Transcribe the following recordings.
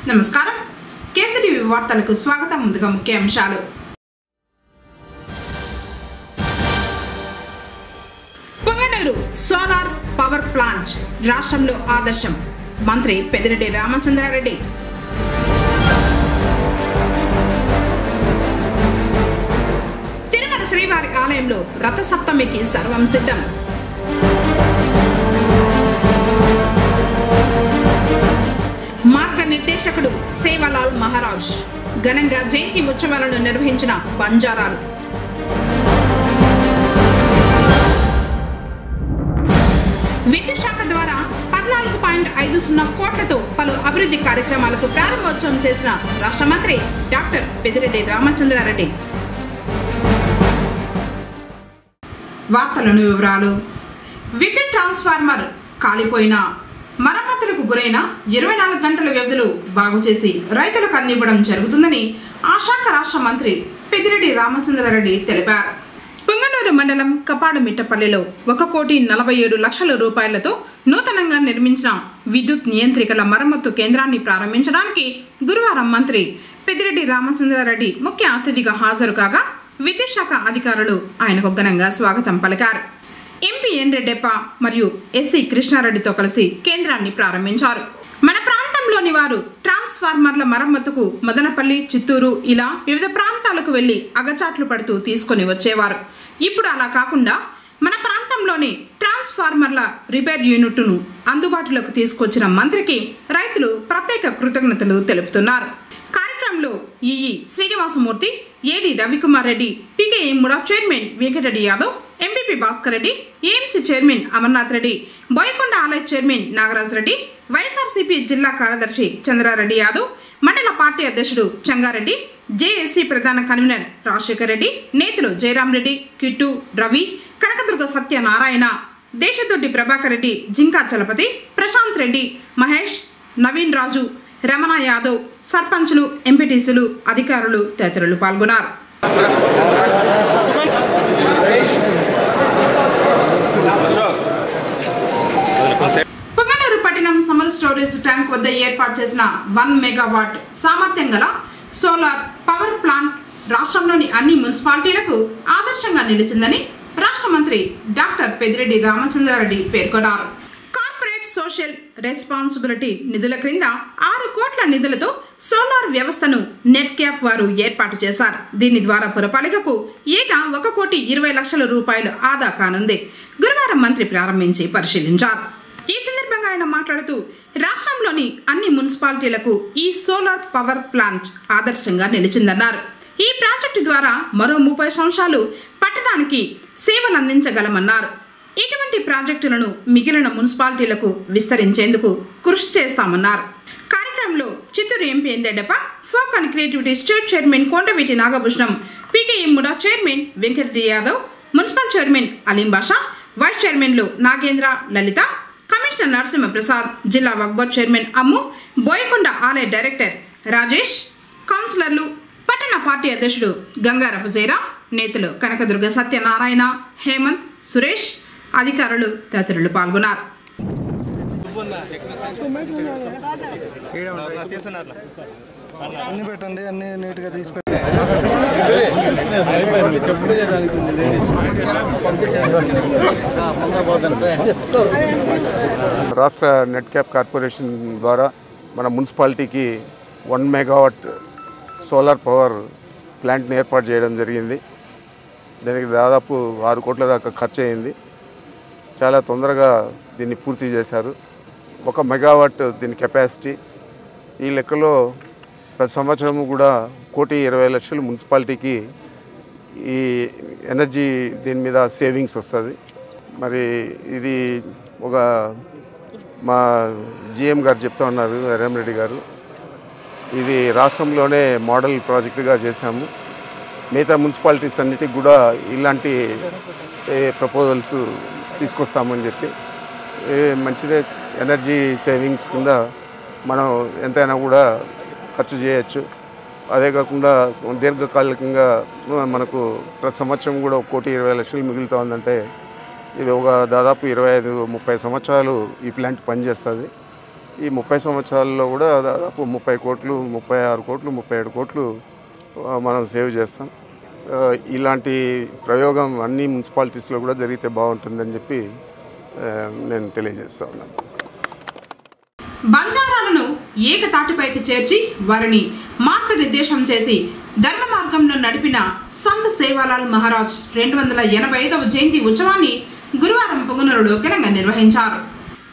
నమస్కారం కేసీటీవీ వార్తలకు స్వాగతం. ముందుగా ముఖ్య అంశాలు. పొంగనూరు సోలార్ పవర్ ప్లాంట్ రాష్ట్రంలో ఆదర్శం. మంత్రి పెద్దిరెడ్డి రామచంద్రారెడ్డి. తిరుమల శ్రీవారి ఆలయంలో రథ సప్తమికి సర్వం సిద్ధం. మార్గనిర్దేశకుడు సేవలాల్ మహారాజ్ ఘనంగా జయంతి ఉత్సవాలను నిర్వహించిన బంజారాలు. విద్యుత్ శాఖ ద్వారా 14.50 కోట్లతో పలు అభివృద్ధి కార్యక్రమాలకు ప్రారంభోత్సవం చేసిన రాష్ట్ర మంత్రి డాక్టర్ పెద్దిరెడ్డి రామచంద్రారెడ్డి. వార్తలను వివరాలు. విద్యుత్ ట్రాన్స్ఫార్మర్ కాలిపోయిన మరమ్మతులకు గురైన 24 గంటల వ్యవధిలో బాగు చేసి రైతులకు అందివ్వడం జరుగుతుందని ఆ శాఖ రాష్ట్ర మంత్రి పెద్దిరెడ్డి రామచంద్రారెడ్డి తెలిపారు. పొంగనూరు మండలం కపాడుమిట్టపల్లిలో 1,47,00,000 రూపాయలతో నూతనంగా నిర్మించిన విద్యుత్ నియంత్రికల మరమ్మతు కేంద్రాన్ని ప్రారంభించడానికి గురువారం మంత్రి పెద్దిరెడ్డి రామచంద్రారెడ్డి ముఖ్య అతిథిగా హాజరు కాగా విద్యుత్ శాఖ అధికారులు ఆయనకు ఘనంగా స్వాగతం పలికారు. ఎంపీ ఎన్ రెడ్డెప్ప మరియు ఎస్సీ కృష్ణారెడ్డితో కలిసి కేంద్రాన్ని ప్రారంభించారు. మన ప్రాంతంలోని వారు ట్రాన్స్ఫార్మర్ల మరమ్మతుకు మదనపల్లి, చిత్తూరు ఇలా వివిధ ప్రాంతాలకు వెళ్లి అగచాట్లు పడుతూ తీసుకుని వచ్చేవారు. ఇప్పుడు అలా కాకుండా మన ప్రాంతంలోని ట్రాన్స్ఫార్మర్ల రిపేర్ యూనిట్ను అందుబాటులోకి తీసుకొచ్చిన మంత్రికి రైతులు ప్రత్యేక కృతజ్ఞతలు తెలుపుతున్నారు. కార్యక్రమంలో EE Srinivasamurthy, AD Ravikumar Reddy, PKM MUDA chairman Venkatareddy Yadav, MPP Bhaskar Reddy, AMC chairman Amarnath Reddy, Boyakonda ఆలయ చైర్మన్ నాగరాజ్ రెడ్డి, వైఎస్ఆర్సీపీ జిల్లా కార్యదర్శి చంద్రారెడ్డి యాదవ్, మండల పార్టీ అధ్యక్షుడు చంగారెడ్డి, జేఏసీ ప్రధాన కన్వీనర్ రాజశేఖర్ రెడ్డి, నేతలు జయరాం రెడ్డి, కిట్టు, రవి, కనకదుర్గ సత్యనారాయణ, దేశదొడ్డి ప్రభాకర్ రెడ్డి, జింకా చలపతి, ప్రశాంత్ రెడ్డి, మహేష్, నవీన్ రాజు, రమణ యాదవ్, సర్పంచులు, ఎంపీటీసీలు, అధికారులు తదితరులు పాల్గొన్నారు. పొంగనూరు పట్టణం సమర్ స్టోరేజ్ ట్యాంక్ వద్ద ఏర్పాటు చేసిన 1 మెగావాట్ సామర్థ్యం గల సోలార్ పవర్ ప్లాంట్ రాష్ట్రంలోని అన్ని మున్సిపాలిటీలకు ఆదర్శంగా నిలిచిందని రాష్ట్ర మంత్రి డాక్టర్ పెద్దిరెడ్డి రామచంద్రారెడ్డి పేర్కొన్నారు. కార్పొరేట్ సోషల్ రెస్పాన్సిబిలిటీ నిధుల క్రింద 6 కోట్ల నిధులతో సోలార్ వ్యవస్థను నెట్ క్యాప్ వారు ఏర్పాటు చేశారు. దీని ద్వారా పురపాలికకు ఏటా 1,20,00,000 రూపాయలు ఆదా కానుంది. గురువారం మంత్రి ప్రారంభించి పరిశీలించారు. ఈ సందర్భంగా ఆయన మాట్లాడుతూ రాష్ట్రంలోని అన్ని మున్సిపాలిటీలకు ఈ సోలార్ పవర్ ప్లాంట్ ఆదర్శంగా నిలిచిందన్నారు. ఈ ప్రాజెక్టు ద్వారా మరో 30 సంవత్సరాలు పట్టణానికి సేవలు అందించగలమన్నారు. ఇటువంటి ప్రాజెక్టులను మిగిలిన మున్సిపాలిటీలకు విస్తరించేందుకు కృషి చేస్తామన్నారు. కార్యక్రమంలో Chittoor MP N Reddappa, folk and creativity state chairman Kondaveeti Nagabhushanam, PKM MUDA chairman Venkatareddy Yadav, municipal chairman Aleem Basha, vice చైర్మన్లు నాగేంద్ర, లలిత, కమిషనర్ నరసింహప్రసాద్, జిల్లా వక్ఫ్ బోర్డు చైర్మన్ అమ్ము, బోయకొండ ఆలయ డైరెక్టర్ రాజేష్, కౌన్సిలర్లు, పట్టణ పార్టీ అధ్యక్షుడు గంగారపు జైరా, నేతలు కనకదుర్గ సత్యనారాయణ, హేమంత్, సురేష్, అధికారులు తదితరులు పాల్గొన్నారు. రాష్ట్ర నెట్ క్యాప్ కార్పొరేషన్ ద్వారా మన మున్సిపాలిటీకి 1 మెగావాట్ సోలార్ పవర్ ప్లాంట్ని ఏర్పాటు చేయడం జరిగింది. దీనికి దాదాపు 6 కోట్ల దాకా ఖర్చు అయింది. చాలా తొందరగా దీన్ని పూర్తి చేశారు. 1 మెగావాట్ దీని కెపాసిటీ. ఈ లెక్కలో ప్రతి సంవత్సరము కూడా 1,20,00,000 మున్సిపాలిటీకి ఈ ఎనర్జీ దీని మీద సేవింగ్స్ వస్తుంది. మరి ఇది ఒక మా జిఎం గారు చెప్తా ఉన్నారు, రెడ్డి గారు, ఇది రాష్ట్రంలోనే మోడల్ ప్రాజెక్టుగా చేశాము. మిగతా మున్సిపాలిటీస్ అన్నిటికి కూడా ఇలాంటి ప్రపోజల్స్ తీసుకొస్తామని చెప్పి మంచిదే. ఎనర్జీ సేవింగ్స్ కింద మనం ఎంతైనా కూడా ఖర్చు చేయొచ్చు. అదే కాకుండా దీర్ఘకాలికంగా మనకు ప్రతి సంవత్సరం కూడా 1,20,00,000 మిగులుతూ ఉందంటే ఇది ఒక దాదాపు 25-30 సంవత్సరాలు ఈ ప్లాంట్ పనిచేస్తుంది. ఈ 30 సంవత్సరాల్లో కూడా దాదాపు 30 కోట్లు, 36 కోట్లు, 37 కోట్లు మనం సేవ్ చేస్తాం. ఇలాంటి ప్రయోగం అన్ని మున్సిపాలిటీస్లో కూడా జరిగితే బాగుంటుందని చెప్పి నేను తెలియజేస్తా ఉన్నాను. బంజారాలను ఏకతాటిపైకి చేర్చి వారిని మార్గనిర్దేశం చేసి ధర్మ మార్గంలో నడిపిన సంత్ సేవాలాల్ మహారాజ్ 285వ జయంతి ఉత్సవాన్ని గురువారం పొంగనూరులో ఘనంగా నిర్వహించారు.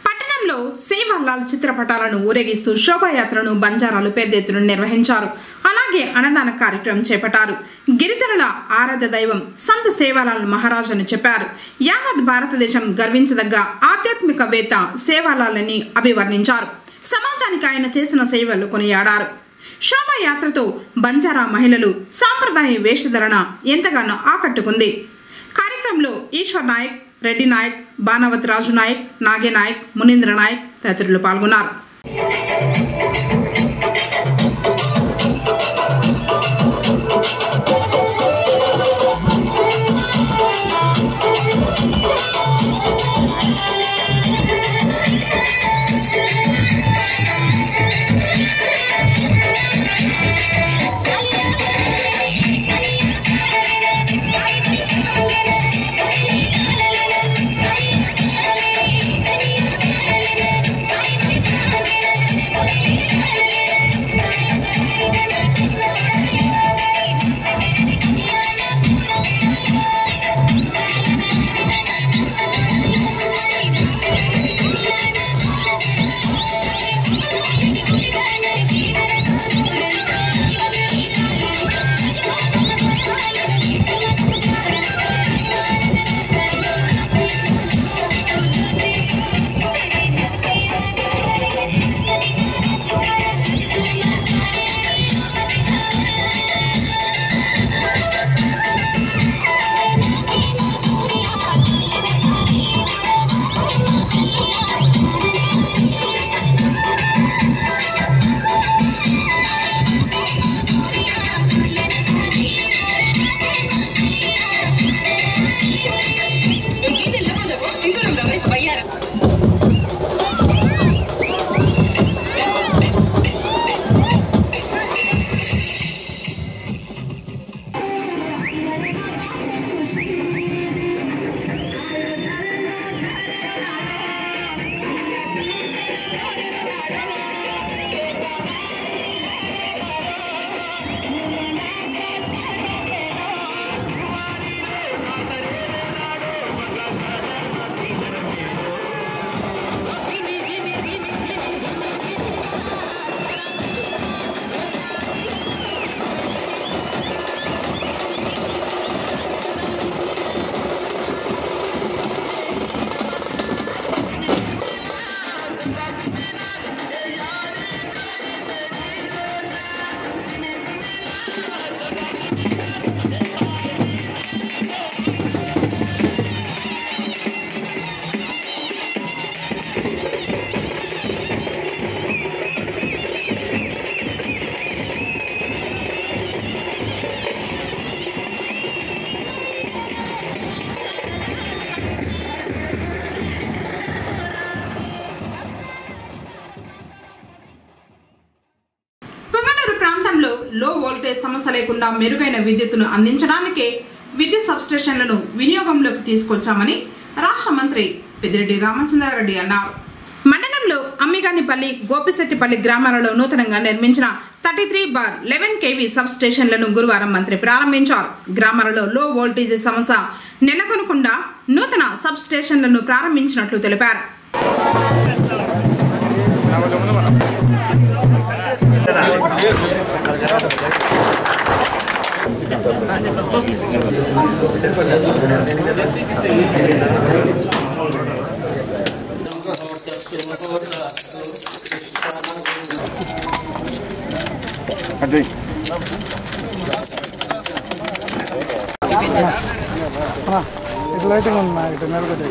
పట్టణంలో సేవాలాల్ చిత్రపటాలను ఊరేగిస్తూ శోభాయాత్రను బంజారాలు పెద్ద ఎత్తున నిర్వహించారు. అలాగే అన్నదాన కార్యక్రమం చేపట్టారు. గిరిజనుల ఆరాధ్య దైవం సంత్ సేవాలాల్ మహారాజ్ అని చెప్పారు. యావత్ భారతదేశం గర్వించదగ్గ ఆధ్యాత్మికవేత్త సేవాలాల్ అని అభివర్ణించారు. సమాజానికి ఆయన చేసిన సేవలు కొనియాడారు. శోభాయాత్రతో బంజారా మహిళలు సాంప్రదాయ వేషధరణ ఎంతగానో ఆకట్టుకుంది. కార్యక్రమంలో ఈశ్వర్ నాయక్, రెడ్డి నాయక్, బాణవత్ రాజు నాయక్, నాగే నాయక్, మునీంద్ర నాయక్ తదితరులు పాల్గొన్నారు. లో వోల్టేజ్ సమస్య లేకుండా మెరుగైన విద్యుత్తును అందించడానికే విద్యుత్ సబ్స్టేషన్లను వినియోగంలోకి తీసుకొచ్చామని రాష్ట్ర మంత్రి పెద్దిరెడ్డి రామచంద్రారెడ్డి అన్నారు. మండలంలో అమ్మిగానిపల్లి, గోపిశెట్టిపల్లి గ్రామాలలో నూతనంగా నిర్మించిన 33/11 kV సబ్ స్టేషన్లను గురువారం మంత్రి ప్రారంభించారు. గ్రామాలలో లో వోల్టేజ్ సమస్య నెలకొనకుండా నూతన సబ్ స్టేషన్లను ప్రారంభించినట్లు తెలిపారు. ఇది లైటింగ్ ఉంది ఇటు నిలబడి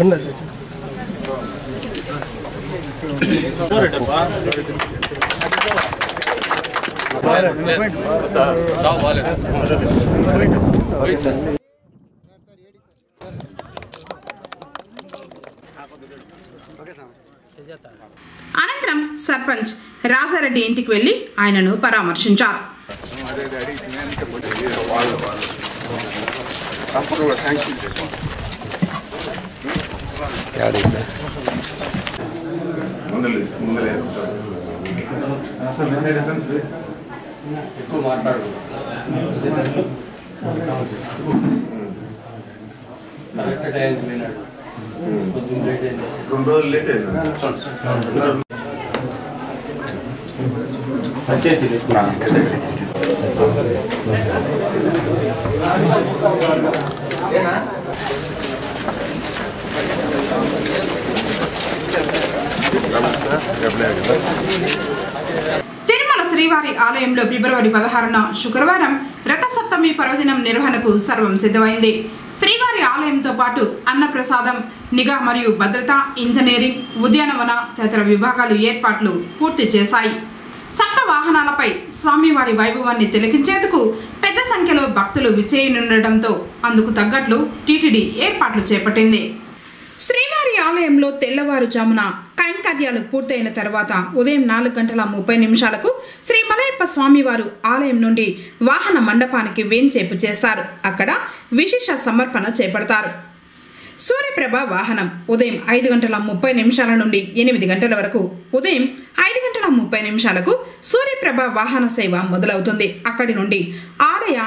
అనంతరం సర్పంచ్ రాజారెడ్డి ఇంటికి వెళ్లి ఆయనను పరామర్శించారు. తిరుమల శ్రీవారి ఆలయంలో ఫిబ్రవరి 16న శుక్రవారం రథసప్తమి పర్వదినం నిర్వహణకు సర్వం సిద్ధమైంది. శ్రీవారి ఆలయంతో పాటు అన్నప్రసాదం, నిఘా మరియు భద్రత, ఇంజనీరింగ్, ఉద్యానవన తదితర విభాగాలు ఏర్పాట్లు పూర్తి చేశాయి. సప్త వాహనాలపై స్వామివారి వైభవాన్ని తిలకించేందుకు పెద్ద సంఖ్యలో భక్తులు విచ్చేయనుండటంతో అందుకు తగ్గట్లు టీటీడీ ఏర్పాట్లు చేపట్టింది. శ్రీవారి ఆలయంలో తెల్లవారుజామున కైంకర్యాలు పూర్తయిన తర్వాత ఉదయం 4:30 శ్రీ మలయప్ప స్వామివారు ఆలయం నుండి వాహన మండపానికి వేంచేపు చేస్తారు. అక్కడ విశేష సమర్పణ చేపడతారు. సూర్యప్రభ వాహనం ఉదయం 5:30 నుండి 8 గంటల వరకు, ఉదయం 5:30 సూర్యప్రభ వాహన సేవ మొదలవుతుంది. అక్కడి నుండి ఆలయ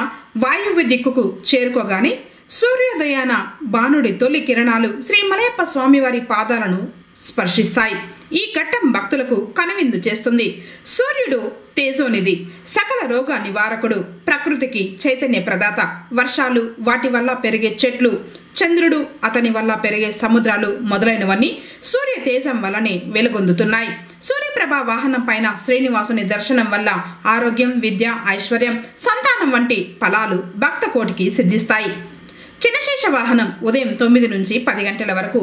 వాయువ్య దిక్కుకు చేరుకోగానే సూర్యోదయాన బాణుడి తొలి కిరణాలు శ్రీ మలయప్ప స్వామివారి పాదాలను స్పర్శిస్తాయి. ఈ ఘట్టం భక్తులకు కనువిందు చేస్తుంది. సూర్యుడు తేజోనిధి, సకల రోగ నివారకుడు, ప్రకృతికి చైతన్య ప్రదాత. వర్షాలు, వాటి వల్ల పెరిగే చెట్లు, చంద్రుడు, అతని వల్ల పెరిగే సముద్రాలు మొదలైనవన్నీ సూర్య తేజం వల్లనే వెలుగొందుతున్నాయి. సూర్యప్రభ వాహనం పైన శ్రీనివాసుని దర్శనం వల్ల ఆరోగ్యం, విద్య, ఐశ్వర్యం, సంతానం వంటి ఫలాలు భక్త కోటికి సిద్ధిస్తాయి. చిన్నశేష వాహనం ఉదయం 9 నుంచి 10 గంటల వరకు.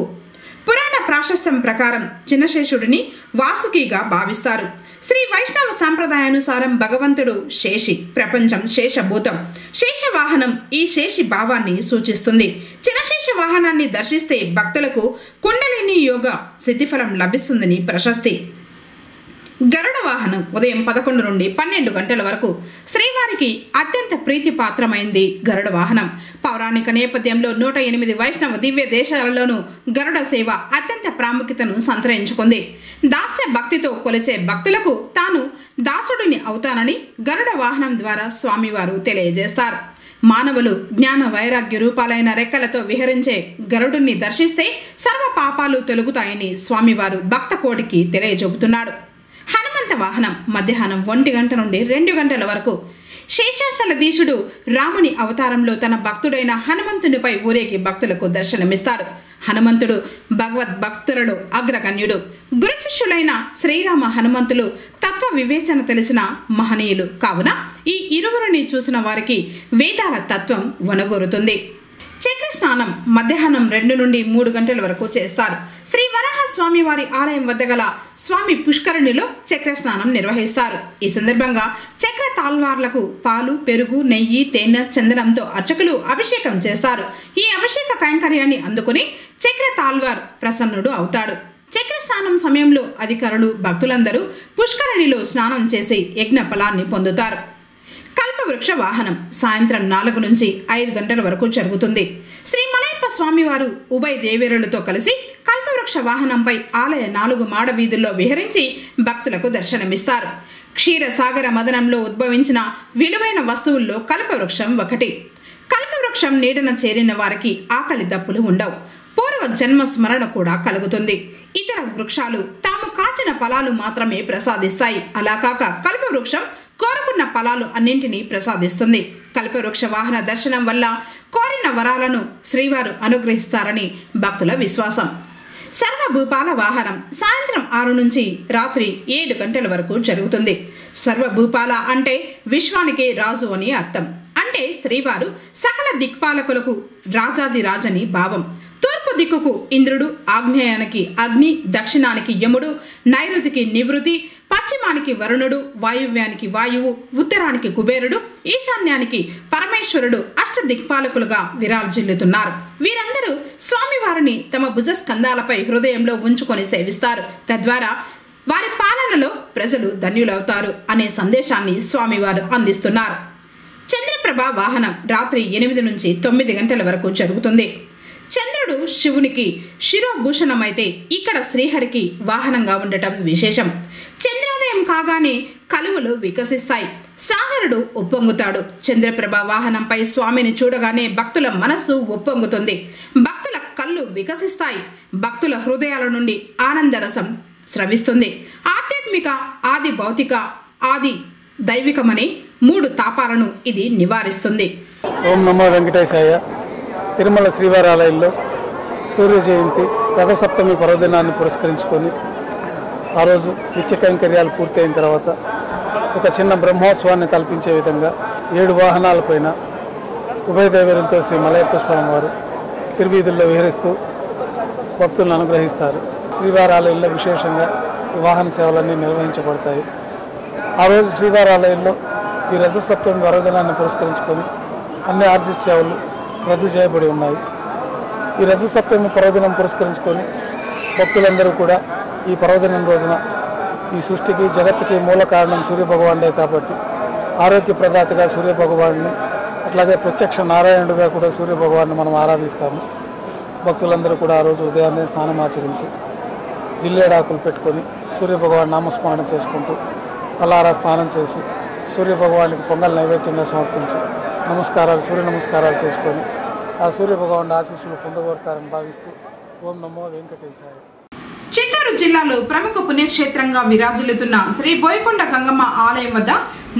పురాణ ప్రాశస్త్యం ప్రకారం చిన్నశేషుడిని వాసుకిగా భావిస్తారు. శ్రీ వైష్ణవ సాంప్రదాయానుసారం భగవంతుడు శేషి, ప్రపంచం శేషభూతం. శేషవాహనం ఈ శేషి భావాన్ని సూచిస్తుంది. చిన్నశేష వాహనాన్ని దర్శిస్తే భక్తులకు కుండలిని యోగ సిద్ధిఫలం లభిస్తుందని ప్రశస్తి. గరుడ వాహనం ఉదయం 11 నుండి 12 గంటల వరకు. శ్రీవారికి అత్యంత ప్రీతిపాత్రమైంది గరుడ వాహనం. పౌరాణిక నేపథ్యంలో 108 వైష్ణవ దివ్య దేశాలలోనూ గరుడ సేవ అత్యంత ప్రాముఖ్యతను సంతరించుకుంది. దాస్య భక్తితో కొలిచే భక్తులకు తాను దాసుడిని అవుతానని గరుడ వాహనం ద్వారా స్వామివారు తెలియజేస్తారు. మానవులు జ్ఞాన వైరాగ్య రూపాలైన రెక్కలతో విహరించే గరుడుని దర్శిస్తే సర్వ పాపాలు తొలగుతాయని స్వామివారు భక్త కోటికి తెలియజెబుతున్నాడు. హనుమంత వాహనం మధ్యాహ్నం 1 గంట నుండి 2 గంటల వరకు. శేషాచలధీశుడు రాముని అవతారంలో తన భక్తుడైన హనుమంతునిపై ఊరేగి భక్తులకు దర్శనమిస్తాడు. హనుమంతుడు భగవద్భక్తులలో అగ్రగణ్యుడు. గురు శిష్యులైన శ్రీరామ హనుమంతులు తత్వ వివేచన తెలిసిన మహనీయులు కావున ఈ ఇరువురిని చూసిన వారికి వేదాల తత్వం వనగొరుతుంది. చక్ర స్నానం మధ్యాహ్నం 2 నుండి 3 గంటల వరకు చేస్తారు. శ్రీ వరాహ స్వామి వారి ఆలయం వద్ద గల స్వామి పుష్కరిణిలో చక్ర స్నానం నిర్వహిస్తారు. ఈ సందర్భంగా చక్ర తాల్వార్లకు పాలు, పెరుగు, నెయ్యి, తేనె, చందనంతో అర్చకులు అభిషేకం చేస్తారు. ఈ అభిషేక కైంకర్యాన్ని అందుకుని చక్ర తాల్వార్ ప్రసన్నుడు అవుతాడు. చక్ర స్నానం సమయంలో అధికారులు, భక్తులందరూ పుష్కరిణిలో స్నానం చేసి యజ్ఞ ఫలాన్ని పొందుతారు. కల్పవృక్ష వాహనం సాయంత్రం 4 నుంచి 5 గంటల వరకు జరుగుతుంది. శ్రీ మలయప్ప స్వామివారు ఉభయ దేవేరులతో కలిసి కల్పవృక్ష వాహనంపై ఆలయ 4 మాడ వీధుల్లో విహరించి భక్తులకు దర్శనమిస్తారు. క్షీరసాగర మదనంలో ఉద్భవించిన విలువైన వస్తువుల్లో కల్పవృక్షం ఒకటి. కల్పవృక్షం నీడన చేరిన వారికి ఆకలి దప్పులు ఉండవు. పూర్వ జన్మ స్మరణ కూడా కలుగుతుంది. ఇతర వృక్షాలు తాము కాచిన ఫలాలు మాత్రమే ప్రసాదిస్తాయి. అలా కాక కల్పవృక్షం కోరుకున్న ఫలాలు అన్నింటినీ ప్రసాదిస్తుంది. కల్పవృక్ష వాహన దర్శనం వల్ల కోరిన వరాలను శ్రీవారు అనుగ్రహిస్తారని భక్తుల విశ్వాసం. సర్వభూపాల వాహనం సాయంత్రం 6 నుంచి రాత్రి 7 గంటల వరకు జరుగుతుంది. సర్వభూపాల అంటే విశ్వానికే రాజు అని అర్థం. అంటే శ్రీవారు సకల దిక్పాలకులకు రాజాది రాజని భావం. తూర్పు తూర్పు దిక్కుకు ఇంద్రుడు, ఆగ్నేయానికి అగ్ని, దక్షిణానికి యముడు, నైరుతికి నివృతి, పశ్చిమానికి వరుణుడు, వాయువ్యానికి వాయువు, ఉత్తరానికి కుబేరుడు, ఈశాన్యానికి పరమేశ్వరుడు అష్టదిక్పాలకులుగా విరాజిల్లుతున్నారు. వీరందరూ స్వామివారిని తమ భుజస్కంధాలపై హృదయంలో ఉంచుకొని సేవిస్తారు. తద్వారా వారి పాలనలో ప్రజలు ధన్యులవుతారు అనే సందేశాన్ని స్వామివారు అందిస్తున్నారు. చంద్రప్రభ వాహనం రాత్రి 8 నుంచి 9 గంటల వరకు జరుగుతుంది. చంద్రుడు శివునికి శిరోభూషణమైతే ఇక్కడ శ్రీహరికి వాహనంగా ఉండటం విశేషం. చంద్రోదయం కాగానే కలువలు వికసిస్తాయి. సాగరుడు ఉప్పొంగుతాడు. చంద్రప్రభ వాహనంపై స్వామిని చూడగానే భక్తుల మనస్సు ఉప్పొంగుతుంది. భక్తుల కళ్ళు వికసిస్తాయి. భక్తుల హృదయాల నుండి ఆనందరసం స్రవిస్తుంది. ఆధ్యాత్మిక, ఆది భౌతిక, ఆది దైవికమనే 3 తాపాలను ఇది నివారిస్తుంది. ఓం నమో వెంకటేశాయ. తిరుమల శ్రీవారి ఆలయంలో సూర్య జయంతి రథసప్తమి పర్వదినాన్ని పురస్కరించుకొని ఆ రోజు నిత్య కైంకర్యాలు పూర్తయిన తర్వాత ఒక చిన్న బ్రహ్మోత్సవాన్ని కల్పించే విధంగా 7 వాహనాలపైన ఉభయ దేవేరులతో శ్రీ మలయప్ప స్వామి వారు తిరువీధుల్లో విహరిస్తూ భక్తులను అనుగ్రహిస్తారు. శ్రీవారి ఆలయంలో విశేషంగా ఈ వాహన సేవలన్నీ నిర్వహించబడతాయి. ఆ రోజు శ్రీవారి ఆలయంలో ఈ రథసప్తమి పర్వదినాన్ని పురస్కరించుకొని అన్ని ఆర్జిత సేవలు రద్దు చేయబడి ఉన్నాయి. ఈ రథసప్తమి పర్వదినం పురస్కరించుకొని భక్తులందరూ కూడా ఈ పర్వదినం రోజున ఈ సృష్టికి జగత్తుకి మూల కారణం సూర్యభగవానుడే కాబట్టి ఆరోగ్యప్రదాతగా సూర్యభగవాన్ని, అట్లాగే ప్రత్యక్ష నారాయణుడిగా కూడా సూర్యభగవాన్ని మనం ఆరాధిస్తాము. భక్తులందరూ కూడా ఆ రోజు ఉదయాన్నే స్నానం ఆచరించి జిల్లేడాకులు పెట్టుకొని సూర్యభగవాన్ నామస్మరణ చేసుకుంటూ తలారా స్నానం చేసి సూర్యభగవానికి పొంగల్ నైవేద్యంగా సమర్పించి సూర్య నమస్కారాలు చేసుకొని ఆ సూర్యభగవాన్ ఆశీస్సులు పొందగోరుతారని భావిస్తూ ఓం నమో వెంకటేశాయ. చిత్తూరు జిల్లాలో ప్రముఖ పుణ్యక్షేత్రంగా విరాజిల్లుతున్న శ్రీ బోయకొండ గంగమ్మ ఆలయం వద్ద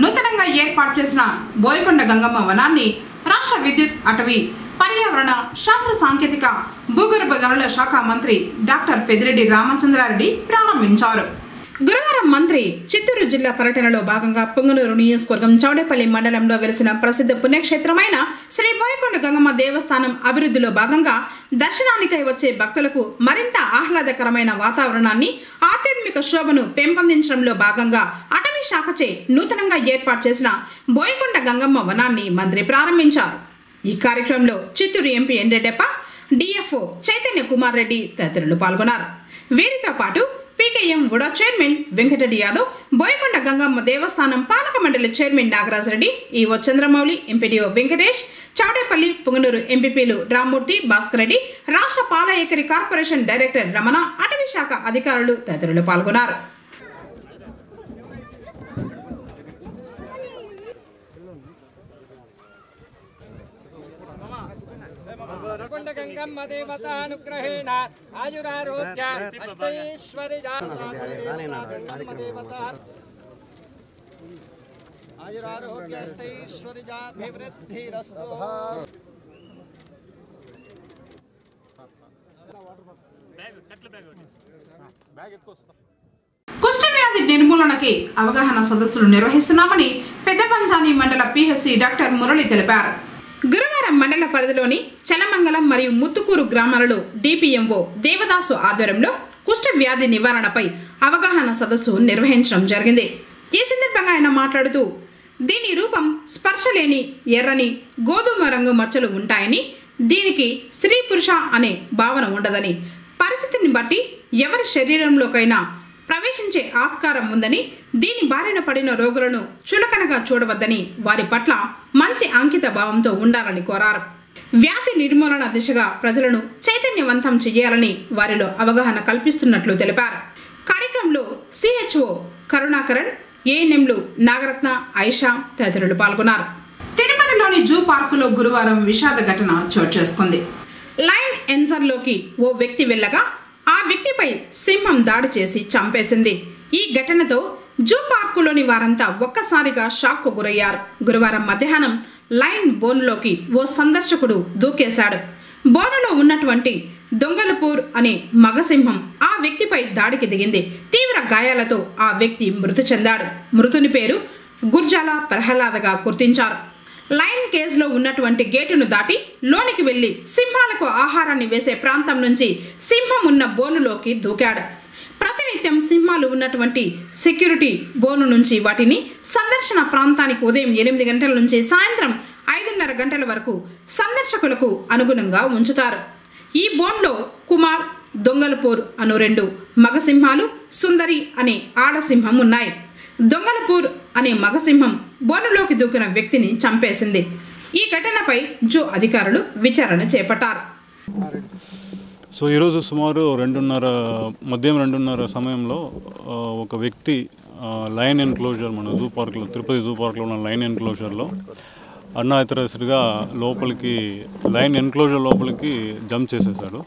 నూతనంగా ఏర్పాటు చేసిన బోయకొండ గంగమ్మ వనాన్ని రాష్ట్ర విద్యుత్, అటవీ, పర్యావరణ, శాస్త్ర సాంకేతిక, భూగర్భ గనుల శాఖ మంత్రి డాక్టర్ పెద్దిరెడ్డి రామచంద్రారెడ్డి ప్రారంభించారు. గురువారం మంత్రి చిత్తూరు జిల్లా పర్యటనలో భాగంగా పొంగనూరు నియోజకవర్గం చౌడేపల్లి మండలంలో వెలిసిన ప్రసిద్ధ పుణ్యక్షేత్రమైన శ్రీ బోయకొండ గంగమ్మ దేవస్థానం అభివృద్ధిలో భాగంగా దర్శనానికై వచ్చే భక్తులకు మరింత ఆహ్లాదకరమైన వాతావరణాన్ని, ఆధ్యాత్మిక శోభను పెంపొందించడంలో భాగంగా అటవీ శాఖచే నూతనంగా ఏర్పాటు చేసిన బోయకొండ గంగమ్మ వనాన్ని మంత్రి ప్రారంభించారు. ఈ కార్యక్రమంలో చిత్తూరు ఎంపీ ఎండ్రెడ్డప్ప, డిఎఫ్ఓ చైతన్య కుమార్ రెడ్డి తదితరులు పాల్గొన్నారు. వీరితో పాటు పీకేఎం వుడా చైర్మన్ వెంకటరెడ్డి యాదవ్, బోయకొండ గంగమ్మ దేవస్థానం పాలక మండలి chairman Nagaraj Reddy, EO Chandramouli, MPDO Venkatesh, Chowdepalli, Punganur ఎంపీపీలు రామ్మూర్తి, భాస్కర్ రెడ్డి, రాష్ట్ర పాల ఏకరి కార్పొరేషన్ డైరెక్టర్ రమణ, అటవీ శాఖ అధికారులు తదితరులు పాల్గొన్నారు. బోయకొండ గంగమ్మ దేవతానుగ్రహేణ ఆయురారోగ్య అష్టైశ్వర్యాభివృద్ధిరస్తు. కుష్ఠవ్యాధి నిర్మూలనకి అవగాహన సదస్సులు నిర్వహిస్తున్నామని పెద్దపంచాని మండల పిహెచ్సి డాక్టర్ మురళి తెలిపారు. గురువారం మండల పరిధిలోని చలమంగళం మరియు ముత్తుకూరు గ్రామాలలో డిపిఎంఓ దేవదాసు ఆధ్వర్యంలో కుష్ఠ వ్యాధి నివారణపై అవగాహన సదస్సు నిర్వహించడం జరిగింది. ఈ సందర్భంగా ఆయన మాట్లాడుతూ, దీని రూపం స్పర్శ లేని ఎర్రని గోధుమ రంగు మచ్చలు ఉంటాయని, దీనికి స్త్రీ పురుష అనే భావన ఉండదని, పరిస్థితిని బట్టి ఎవరి శరీరంలోకైనా ప్రవేశించే ఆస్కారం ఉందని, దీని బారిన పడిన రోగులను చులకనగా చూడవద్దని, వారి పట్ల మంచి అంకిత భావంతో ఉండాలని కోరారు. వ్యాధి నిర్మూలన దిశగా ప్రజలను చైతన్యవంతం చేయాలని వారిలో అవగాహన కల్పిస్తున్నట్లు తెలిపారు. కార్యక్రమంలో సిహెచ్ఓ కరుణాకరణ్, ఏఎన్ఎంలు నాగరత్న, ఐషా తదితరులు పాల్గొన్నారు. తిరుపతిలోని జూ పార్కులో గురువారం విషాద ఘటన చోటు చేసుకుంది. లైన్ ఎన్సర్లోకి ఓ వ్యక్తి వెళ్ళగా ఆ వ్యక్తిపై సింహం దాడి చేసి చంపేసింది. ఈ ఘటనతో జూ పార్కులోని వారంతా ఒక్కసారిగా షాక్కు గురయ్యారు. గురువారం మధ్యాహ్నం లైన్ బోనులోకి ఓ సందర్శకుడు దూకేశాడు. బోనులో ఉన్నటువంటి దొంగలపూర్ అనే మగసింహం ఆ వ్యక్తిపై దాడికి దిగింది. తీవ్ర గాయాలతో ఆ వ్యక్తి మృతి చెందాడు. మృతుని పేరు గుర్జాల ప్రహ్లాదగా గుర్తించారు. లయన్ కేజ్లో ఉన్నటువంటి గేటును దాటి లోనికి వెళ్లి సింహాలకు ఆహారాన్ని వేసే ప్రాంతం నుంచి సింహం ఉన్న బోనులోకి దూకాడు. ప్రతినిత్యం సింహాలు ఉన్నటువంటి సెక్యూరిటీ బోను నుంచి వాటిని సందర్శన ప్రాంతానికి ఉదయం 8 గంటల నుంచి సాయంత్రం 5:30 గంటల వరకు సందర్శకులకు అనుగుణంగా ఉంచుతారు. ఈ బోన్లో కుమార్, దొంగలపూర్ అను 2 మగసింహాలు, సుందరి అనే ఆడసింహం ఉన్నాయి. దొంగలపూర్ అనే మగసింహం బోనులోకి దూకిన వ్యక్తిని చంపేసింది. ఈ ఘటనపై జూ అధికారులు విచారణ చేపట్టారు. సో ఈరోజు సుమారు మధ్యాహ్నం 2:30 సమయంలో ఒక వ్యక్తి లయన్ ఎన్క్లోజర్, మన జూ పార్క్లో, తిరుపతి జూ పార్క్లో ఉన్న లయన్ ఎన్క్లోజర్లో అర్ధరాత్రిగా లోపలికి, లయన్ ఎన్క్లోజర్ లోపలికి జంప్ చేసేసాడు.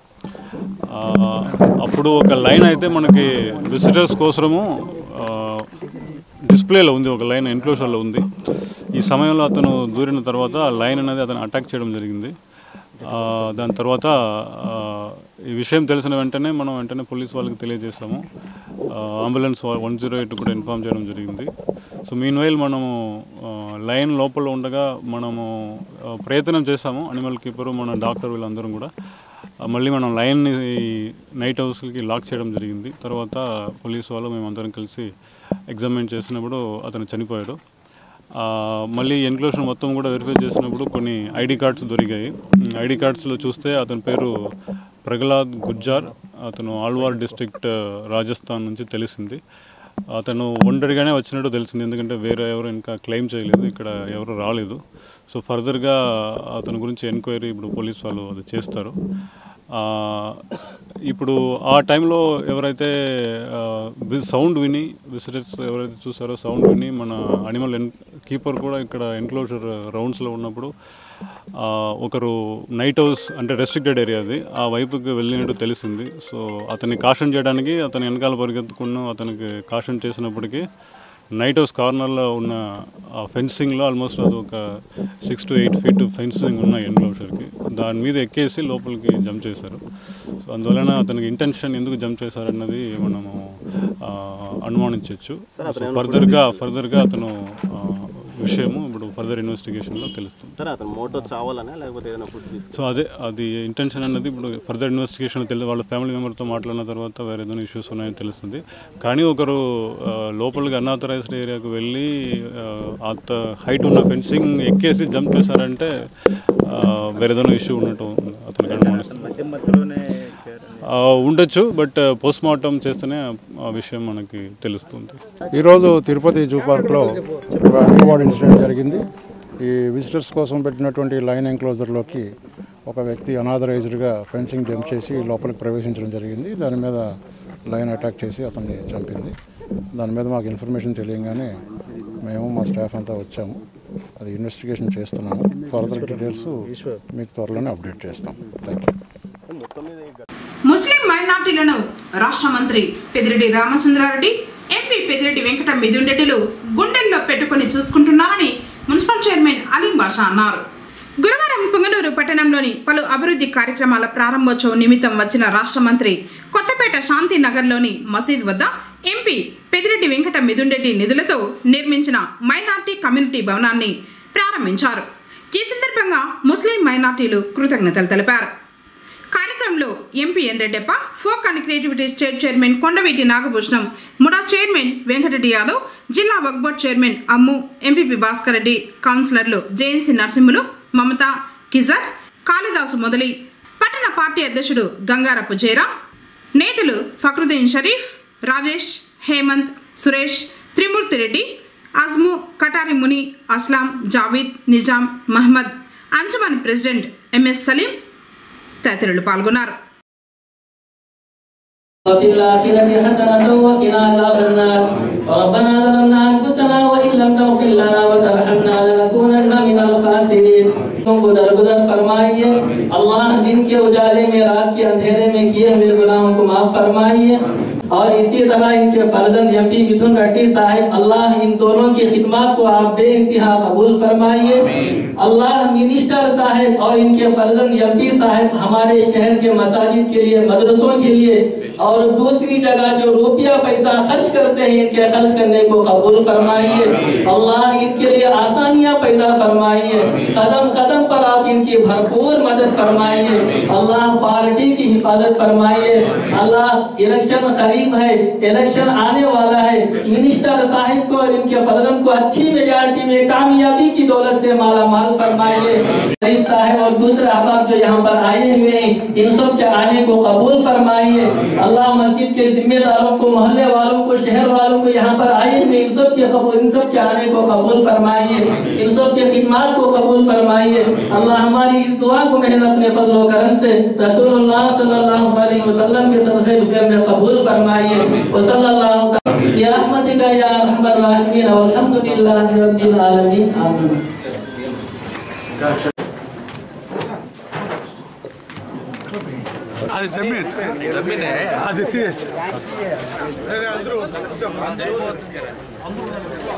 అప్పుడు ఒక లైన్ అయితే మనకి విజిటర్స్ కోసము డిస్ప్లేలో ఉంది, ఒక లైన్ ఎన్క్లోజర్లో ఉంది. ఈ సమయంలో అతను దూరిన తర్వాత లైన్ అనేది అతను అటాక్ చేయడం జరిగింది. దాని తర్వాత ఈ విషయం తెలిసిన వెంటనే మనం పోలీస్ వాళ్ళకి తెలియజేసాము. అంబులెన్స్ 108 కూడా ఇన్ఫార్మ్ చేయడం జరిగింది. సో మీన్వైల్ మనము లైన్ లోపల ఉండగా మనము ప్రయత్నం చేసాము, అనిమల్ కీపరు, మన డాక్టర్ వీళ్ళందరం కూడా. మళ్ళీ మనం లైన్ని నైట్ హౌస్కి లాక్ చేయడం జరిగింది. తర్వాత పోలీసు వాళ్ళు మేమందరం కలిసి ఎగ్జామిన్ చేసినప్పుడు అతను చనిపోయాడు. మళ్ళీ ఎన్క్లోజర్ మొత్తం కూడా వెరిఫై చేసినప్పుడు కొన్ని ఐడి కార్డ్స్ దొరికాయి. ఐడి కార్డ్స్లో చూస్తే అతని పేరు ప్రహ్లాద్ గుజ్జార్, అతను ఆల్వార్ డిస్ట్రిక్ట్ రాజస్థాన్ నుంచి తెలిసింది. అతను ఒంటరిగానే వచ్చినట్టు తెలిసింది, ఎందుకంటే వేరే ఎవరు ఇంకా క్లెయిమ్ చేయలేదు, ఇక్కడ ఎవరు రాలేదు. సో ఫర్దర్గా అతని గురించి ఎంక్వైరీ ఇప్పుడు పోలీస్ వాళ్ళు అది చేస్తారు. ఇప్పుడు ఆ టైంలో ఎవరైతే సౌండ్ విని, విజిటర్స్ ఎవరైతే చూసారో సౌండ్ విని, మన అనిమల్ కీపర్ కూడా ఇక్కడ ఎన్క్లోజర్ రౌండ్స్లో ఉన్నప్పుడు ఒకరు నైట్ హౌస్ అంటే రెస్ట్రిక్టెడ్ ఏరియా అది, ఆ వైపుకి వెళ్ళినట్టు తెలిసింది. సో అతన్ని కాషన్ చేయడానికి అతను వెనకాల పరిగెత్తుకున్న అతనికి కాషన్ చేసినప్పటికీ నైట్ హౌస్ కార్నర్లో ఉన్న ఫెన్సింగ్లో ఆల్మోస్ట్ అది ఒక 6 to 8 feet ఫెన్సింగ్ ఉన్న ఎన్క్లోజర్కి, దాని మీద ఎక్కేసి లోపలికి జంప్ చేశారు. సో అందువలన అతనికి ఇంటెన్షన్ ఎందుకు జంప్ చేశారన్నది మనము అనుమానించవచ్చు. ఫర్దర్గా అతను విషయము ఇప్పుడు ఫర్దర్ ఇన్వెస్టిగేషన్లో తెలుస్తుంది. సో అది ఇంటెన్షన్ అన్నది ఇప్పుడు ఫర్దర్ ఇన్వెస్టిగేషన్లో తెలియదు. వాళ్ళ ఫ్యామిలీ మెంబర్తో మాట్లాడిన తర్వాత వేరే ఏదైనా ఇష్యూస్ ఉన్నాయని తెలుస్తుంది. కానీ ఒకరు లోపలికి అన్ఆథరైజ్డ్ ఏరియాకు వెళ్ళి అంత హైట్ ఉన్న ఫెన్సింగ్ ఎక్కేసి జంప్ చేశారంటే వేరే ఏదైనా ఇష్యూ ఉన్నట్టు అతనికి అనుమానిస్తుంది. ఉండొచ్చు, బట్ పోస్ట్ మార్టం చేస్తేనే ఆ విషయం మనకి తెలుస్తుంది. ఈరోజు తిరుపతి జూ పార్క్లో ఒక అన్వార్డ్ ఇన్సిడెంట్ జరిగింది. ఈ విజిటర్స్ కోసం పెట్టినటువంటి లైన్ ఎంక్లోజర్లోకి ఒక వ్యక్తి అనాథరైజ్డ్గా ఫెన్సింగ్ జంప్ చేసి లోపలికి ప్రవేశించడం జరిగింది. దాని మీద లైన్ అటాక్ చేసి అతన్ని చంపింది. దాని మీద మాకు ఇన్ఫర్మేషన్ తెలియగానే మేము మా స్టాఫ్ అంతా వచ్చాము. అది ఇన్వెస్టిగేషన్ చేస్తున్నాము. ఫర్దర్ డీటెయిల్స్ మీకు త్వరలోనే అప్డేట్ చేస్తాం. Thank you. ముస్లిం మైనార్టీలను రాష్ట్ర మంత్రి పెద్దిరెడ్డి రామచంద్రారెడ్డి, ఎంపీ పెద్దిరెడ్డి వెంకట మిథున్ రెడ్డిలు గుండెల్లో పెట్టుకుని చూసుకుంటున్నారని మున్సిపల్ చైర్మన్ అలీం బాషా అన్నారు. గురువారం పుంగనూరు పట్టణంలోని పలు అభివృద్ధి కార్యక్రమాల ప్రారంభోత్సవం నిమిత్తం వచ్చిన రాష్ట్ర మంత్రి కొత్తపేట శాంతినగర్లోని మసీద్ వద్ద ఎంపీ పెద్దిరెడ్డి వెంకట మిథున్ రెడ్డి నిధులతో నిర్మించిన మైనార్టీ కమ్యూనిటీ భవనాన్ని ప్రారంభించారు. ఈ సందర్భంగా ముస్లిం మైనార్టీలు కృతజ్ఞతలు తెలిపారు. కార్యక్రమంలో MP N Reddappa, folk and creativity state chairman Kondaveeti Nagabhushanam, MUDA chairman Venkatareddy Yadav, జిల్లా Waqf board chairman Ammu, MPP Bhaskar Reddy, కౌన్సిలర్లు జేఎన్సీ నరసింహులు, మమత, కిజర్, కాళిదాసు మొదలి, పట్టణ పార్టీ అధ్యక్షుడు గంగారపు జయరాం, నేతలు ఫక్రుద్దీన్ షరీఫ్, రాజేష్, హేమంత్, సురేష్, త్రిమూర్తి రెడ్డి, అజ్ము, కటారి ముని, అస్లాం, జావీద్, నిజాం, మహమ్మద్, అంజుమన్ ప్రెసిడెంట్ ఎంఎస్ సలీం తదితరులు పాల్గొన్నారు. और इसी तरह इनके फर्जंद एमपी मिथुन रेड्डी साहिब, अल्लाह इन दोनों की खिदमत को आप बेइंतहा कबूल फरमाइए। अल्लाह मिनिस्टर साहब और इनके फर्जंद एमपी साहब हमारे शहर के मसाजिद के लिए, मदरसों के लिए और दूसरी जगह जो रुपया पैसा खर्च करते हैं इनके खर्च करने को कबूल फरमाइए। अल्लाह इनके लिए आसानियां पैदा फरमाइए। कदम कदम पर आप इनकी भरपूर मदद फरमाइए। अल्लाह पार्टी की हिफाजत फरमाइए। अल्लाह इलेक्शन करीब है, इलेक्शन आने वाला है। मिनिस्टर साहिब को और इनके फर्जंद को अच्छी मेजॉरिटी में कामयाबी की दौलत से माला माल फरमाइए। शरीफ साहब और दूसरे अहबाब जो यहाँ पर आए हुए हैं इन सब के आने को कबूल फरमाइए। अल्लाह मस्जिद के जिम्मेदारों को, मोहल्ले वालों को, शहर वालों को यहाँ पर आए हुए इन सब के आने को कबूल फरमाइए। इन सब के खिदमत को कबूल फरमाइए। अल्लाह हमारी इस दुआ को महज अपने फजल व करम से रसूलुल्लाह सल्लल्लाहु अलैहि वसल्लम के सदक़े जुज़र में कबूल फरमाइए। व सल्लल्लाहु या रहमतिका या अरहमर राहिमीन वल्हम्दुलिल्लाहि रब्बिल आलमीन। आमीन। అది జమీన్ అది తీస్ అందరూ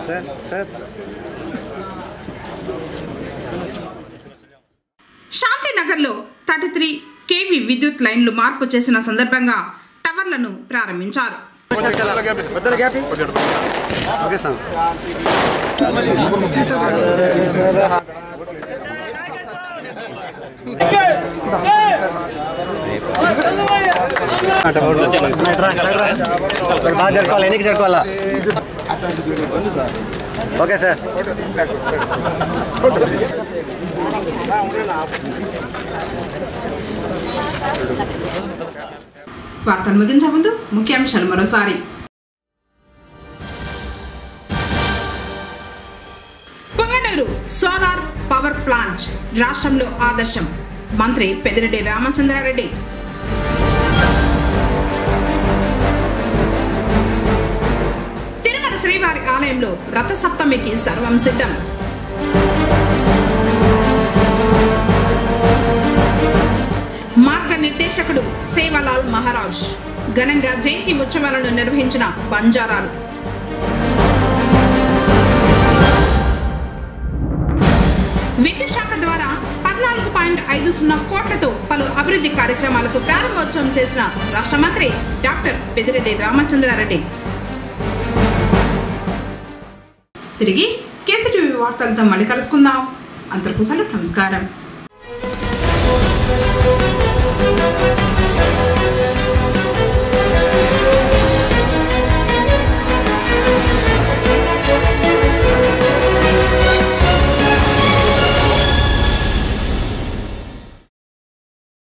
సార్ సార్ శాంతినగర్లో 33 kV విద్యుత్ లైన్లు మార్పు చేసిన సందర్భంగా టవర్లను ప్రారంభించారు. జరుపుకోవాలా ఓకే సార్. వార్తలు ముగించే ముందు ముఖ్యాంశాలు మరోసారి. పొంగనూరు సోలార్ పవర్ ప్లాంట్ రాష్ట్రంలో ఆదర్శం, మంత్రి పెద్దిరెడ్డి రామచంద్రారెడ్డి. తిరుమల శ్రీవారి ఆలయంలో రథ సప్తమికి సర్వం సిద్ధం. మార్గనిర్దేశకుడు సేవలాల్ మహారాజ్ ఘనంగా జయంతి ఉత్సవాలను నిర్వహించిన బంజారాలు. విద్యుత్ శాఖ ద్వారా 14.50 కోట్లతో పలు అభివృద్ధి కార్యక్రమాలకు ప్రారంభోత్సవం చేసిన రాష్ట్ర మంత్రి డాక్టర్ పెద్దిరెడ్డి రామచంద్రారెడ్డి. తిరిగి కేసీటీవీ వార్తలతో మళ్ళీ కలుసుకుందాం. అంతకు సెలవు. నమస్కారం.